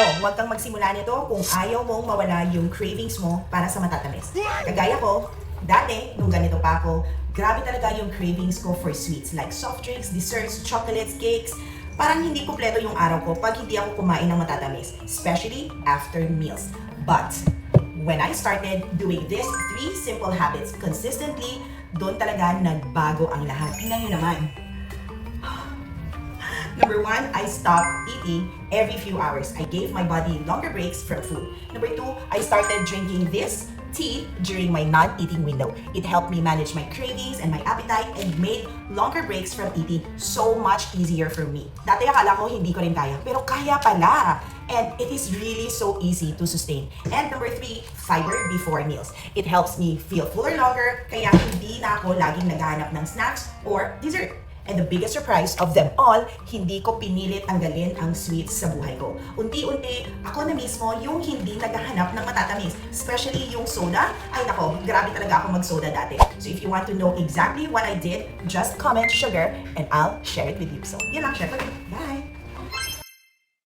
Oh, huwag kang magsimula nito kung ayaw mong mawala yung cravings mo para sa matatamis. Kagaya ko, dati, nung ganito pa ako, grabe talaga yung cravings ko for sweets like soft drinks, desserts, chocolates, cakes. Parang hindi kumpleto yung araw ko pag hindi ako kumain ng matatamis, especially after meals. But when I started doing these 3 simple habits consistently, doon talaga nagbago ang lahat. Tingnan nyo naman. Number 1, I stopped eating every few hours. I gave my body longer breaks from food. Number 2, I started drinking this tea during my non-eating window. It helped me manage my cravings and my appetite and made longer breaks from eating so much easier for me. Dati akala ko hindi ko rin kaya, pero kaya pala. And it is really so easy to sustain. And number 3, fiber before meals. It helps me feel fuller longer, kaya hindi na ako laging naghahanap ng snacks or dessert. And the biggest surprise of them all, hindi ko pinilit tanggalin ang sweets sa buhay ko. Unti-unti, ako na mismo yung hindi naghahanap ng matatamis. Especially yung soda. Ay nako, grabe talaga ako mag-soda dati. So if you want to know exactly what I did, just comment sugar and I'll share it with you. So, yun lang, share ko. Bye!